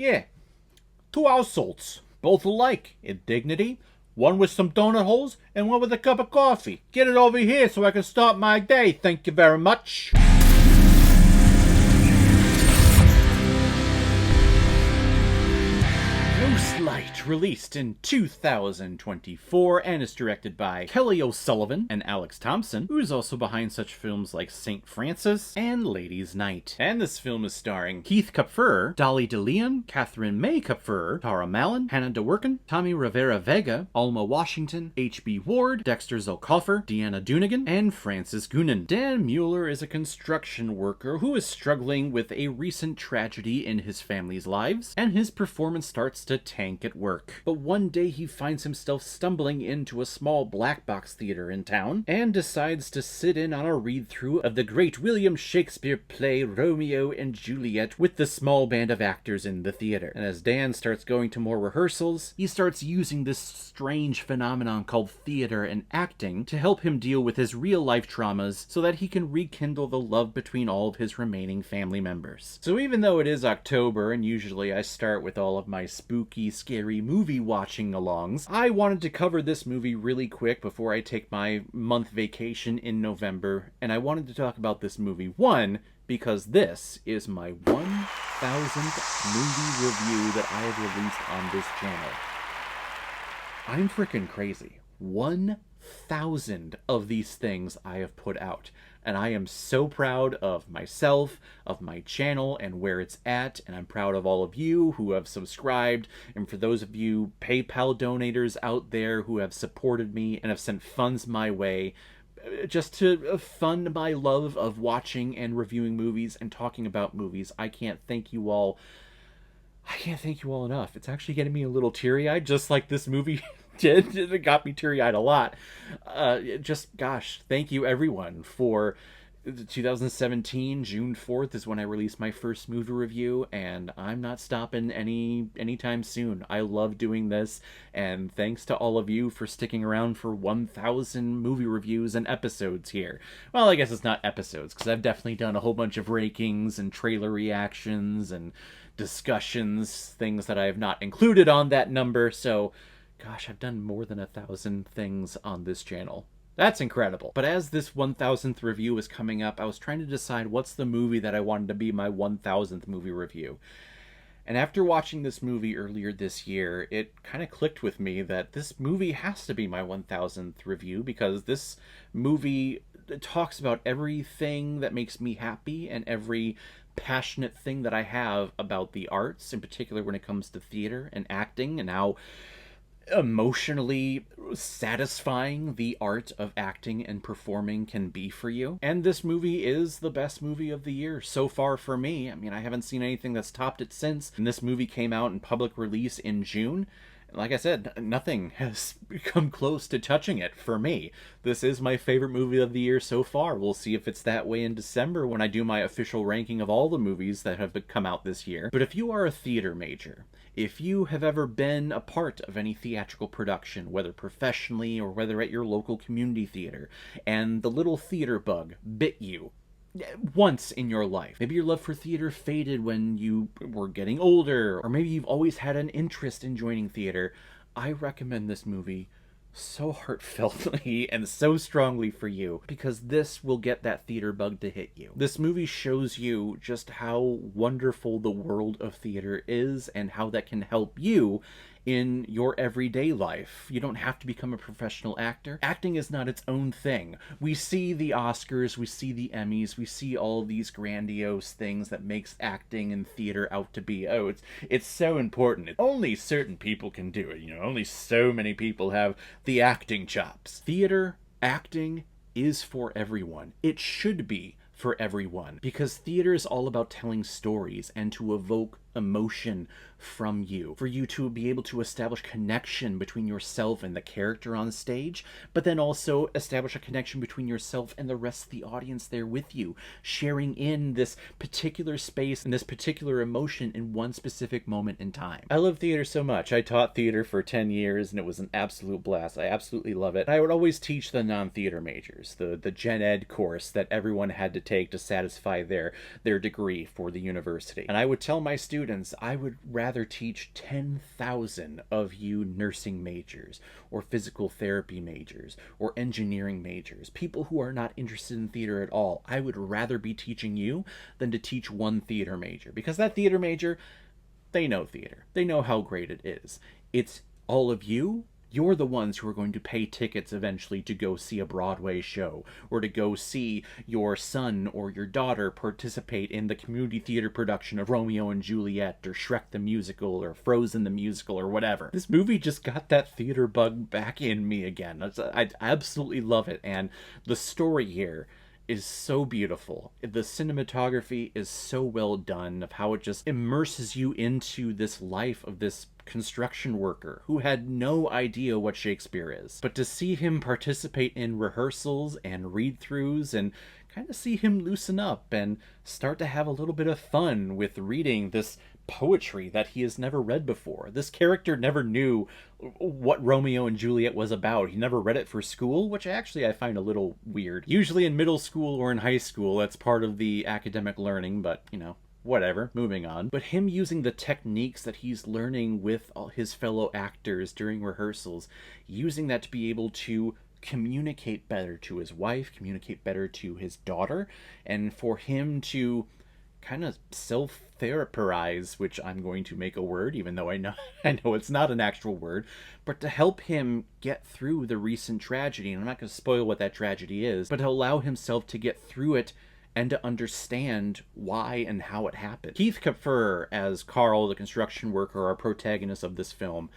Yeah, two households, both alike in dignity. One with some donut holes and one with a cup of coffee. Get it over here so I can start my day. Thank you very much. Ghostlight, released in 2024 and is directed by Kelly O'Sullivan and Alex Thompson, who is also behind such films like St. Francis and Ladies' Night. And this film is starring Keith Kupfer, Dolly DeLeon, Catherine May Kupfer, Tara Mallon, Hannah DeWorkin, Tommy Rivera-Vega, Alma Washington, H.B. Ward, Dexter Zolkoffer, Deanna Doonigan, and Francis Goonan. Dan Mueller is a construction worker who is struggling with a recent tragedy in his family's lives, and his performance starts to tank at work. But one day he finds himself stumbling into a small black box theater in town and decides to sit in on a read-through of the great William Shakespeare play Romeo and Juliet with the small band of actors in the theater. And as Dan starts going to more rehearsals, he starts using this strange phenomenon called theater and acting to help him deal with his real-life traumas so that he can rekindle the love between all of his remaining family members. So even though it is October, and usually I start with all of my spooky, scary movie watching alongs, I wanted to cover this movie really quick before I take my month vacation in November, and I wanted to talk about this movie, one, because this is my 1000th movie review that I have released on this channel. I'm freaking crazy. 1000 of these things I have put out. And I am so proud of myself, of my channel, and where it's at, and I'm proud of all of you who have subscribed, and for those of you PayPal donators out there who have supported me and have sent funds my way, just to fund my love of watching and reviewing movies and talking about movies. I can't thank you all enough. It's actually getting me a little teary-eyed, just like this movie did. It got me teary-eyed a lot. Gosh, thank you everyone for 2017. June 4th is when I released my first movie review, and I'm not stopping anytime soon. I love doing this, and thanks to all of you for sticking around for 1000 movie reviews and episodes here. Well, I guess it's not episodes, because I've definitely done a whole bunch of rankings and trailer reactions and discussions, things that I have not included on that number, so gosh, I've done more than 1,000 things on this channel. That's incredible. But as this 1000th review is coming up, I was trying to decide what's the movie that I wanted to be my 1000th movie review. And after watching this movie earlier this year, it kind of clicked with me that this movie has to be my 1000th review, because this movie talks about everything that makes me happy and every passionate thing that I have about the arts, in particular when it comes to theater and acting, and how emotionally satisfying the art of acting and performing can be for you. And this movie is the best movie of the year so far for me. I mean, I haven't seen anything that's topped it since. And this movie came out in public release in June. Like I said, nothing has come close to touching it for me. This is my favorite movie of the year so far. We'll see if it's that way in December when I do my official ranking of all the movies that have come out this year. But if you are a theater major, if you have ever been a part of any theatrical production, whether professionally or whether at your local community theater, and the little theater bug bit you once in your life. Maybe your love for theater faded when you were getting older, or maybe you've always had an interest in joining theater. I recommend this movie so heartfeltly and so strongly for you, because this will get that theater bug to hit you. This movie shows you just how wonderful the world of theater is and how that can help you in your everyday life. You don't have to become a professional actor. Acting is not its own thing. We see the Oscars, we see the Emmys, we see all these grandiose things that makes acting and theater out to be, oh, it's so important. Only certain people can do it, only so many people have the acting chops. Theater, acting is for everyone. It should be for everyone, because theater is all about telling stories and to evoke emotion from you, for you to be able to establish connection between yourself and the character on stage, but then also establish a connection between yourself and the rest of the audience there with you, sharing in this particular space and this particular emotion in one specific moment in time. I love theater so much. I taught theater for 10 years and it was an absolute blast. I absolutely love it. I would always teach the non-theater majors, the gen ed course that everyone had to take to satisfy their degree for the university. And I would tell my students students, I would rather teach 10,000 of you nursing majors, or physical therapy majors, or engineering majors, people who are not interested in theater at all. I would rather be teaching you than to teach one theater major, because that theater major, they know theater. They know how great it is. It's all of you. You're the ones who are going to pay tickets eventually to go see a Broadway show, or to go see your son or your daughter participate in the community theater production of Romeo and Juliet, or Shrek the Musical, or Frozen the Musical, or whatever. This movie just got that theater bug back in me again. I absolutely love it, and the story here is so beautiful. The cinematography is so well done, of how it just immerses you into this life of this construction worker who had no idea what Shakespeare is. But to see him participate in rehearsals and read-throughs, and kind of see him loosen up and start to have a little bit of fun with reading this poetry that he has never read before. This character never knew what Romeo and Juliet was about. He never read it for school, which actually I find a little weird. Usually in middle school or in high school, that's part of the academic learning, but, you know, whatever, moving on. But him using the techniques that he's learning with all his fellow actors during rehearsals, using that to be able to communicate better to his wife, communicate better to his daughter, and for him to kind of self-therapize, which I'm going to make a word, even though I know it's not an actual word, but to help him get through the recent tragedy. And I'm not going to spoil what that tragedy is, but to allow himself to get through it and to understand why and how it happened. Keith Kapfer as Carl, the construction worker, our protagonist of this film,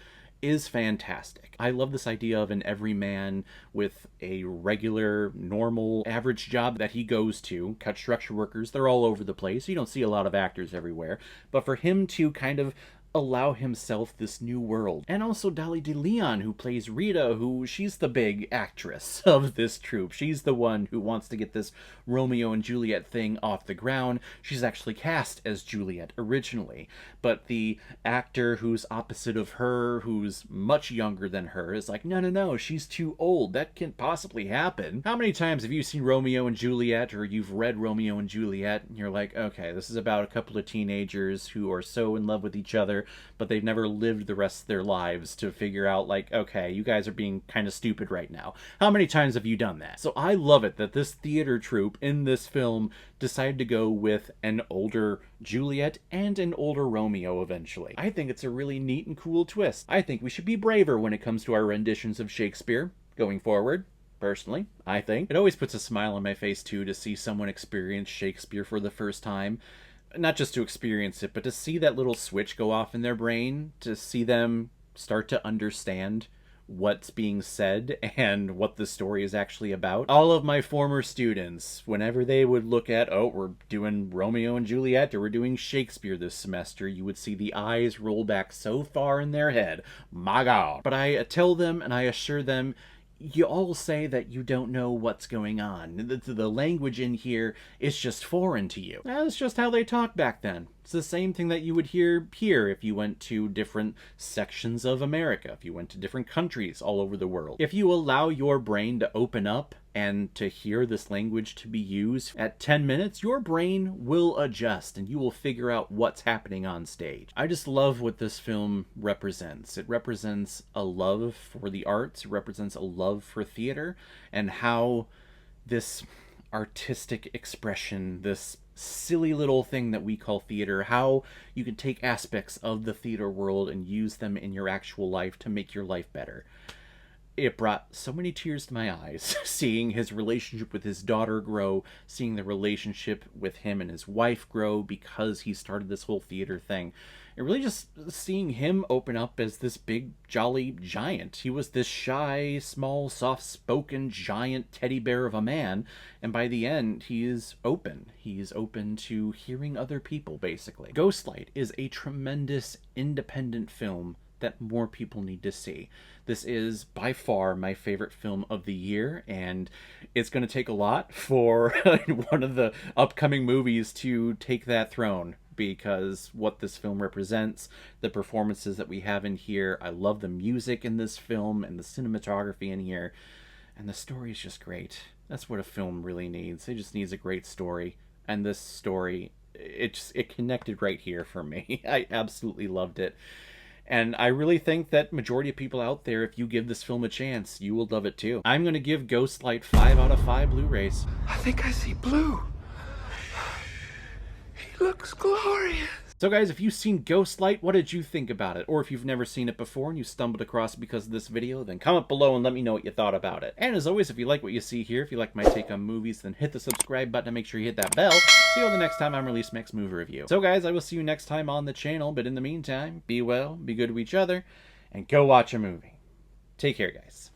is fantastic. I love this idea of an everyman with a regular, normal, average job that he goes to. Construction workers, they're all over the place. You don't see a lot of actors everywhere. But for him to kind of allow himself this new world. And also Dolly De Leon, who plays Rita, she's the big actress of this troupe. She's the one who wants to get this Romeo and Juliet thing off the ground. She's actually cast as Juliet originally. But the actor who's opposite of her, who's much younger than her, is like, no, she's too old. That can't possibly happen. How many times have you seen Romeo and Juliet, or you've read Romeo and Juliet, and you're like, okay, this is about a couple of teenagers who are so in love with each other, but they've never lived the rest of their lives to figure out, like, okay, you guys are being kind of stupid right now. How many times have you done that? So I love it that this theater troupe in this film decided to go with an older Juliet and an older Romeo eventually. I think it's a really neat and cool twist. I think we should be braver when it comes to our renditions of Shakespeare going forward. Personally, I think. It always puts a smile on my face, too, to see someone experience Shakespeare for the first time. Not just to experience it, but to see that little switch go off in their brain, to see them start to understand what's being said and what the story is actually about. All of my former students, whenever they would look at, oh, we're doing Romeo and Juliet, or we're doing Shakespeare this semester, you would see the eyes roll back so far in their head. My God. But I tell them and I assure them, you all say that you don't know what's going on. The language in here is just foreign to you. That's just how they talked back then. It's the same thing that you would hear here if you went to different sections of America, if you went to different countries all over the world. If you allow your brain to open up and to hear this language to be used at 10 minutes, your brain will adjust and you will figure out what's happening on stage. I just love what this film represents. It represents a love for the arts, it represents a love for theater, and how this artistic expression, this silly little thing that we call theater, how you can take aspects of the theater world and use them in your actual life to make your life better. It brought so many tears to my eyes, seeing his relationship with his daughter grow, seeing the relationship with him and his wife grow because he started this whole theater thing. And really just seeing him open up as this big, jolly giant. He was this shy, small, soft-spoken, giant teddy bear of a man, and by the end, he is open. He's open to hearing other people, basically. Ghostlight is a tremendous, independent film that more people need to see. This is by far my favorite film of the year, and it's going to take a lot for one of the upcoming movies to take that throne, because what this film represents, the performances that we have in here, I love the music in this film and the cinematography in here, and the story is just great. That's what a film really needs. It just needs a great story, and this story it connected right here for me. I absolutely loved it. And I really think that majority of people out there, if you give this film a chance, you will love it too. I'm going to give Ghostlight 5 out of 5 Blu-rays. I think I see blue. He looks glorious. So guys, if you've seen Ghostlight, what did you think about it? Or if you've never seen it before and you stumbled across it because of this video, then comment below and let me know what you thought about it. And as always, if you like what you see here, if you like my take on movies, then hit the subscribe button and make sure you hit that bell. See you the next time I'm releasing next movie review. So guys, I will see you next time on the channel, but in the meantime, be well, be good to each other, and go watch a movie. Take care, guys.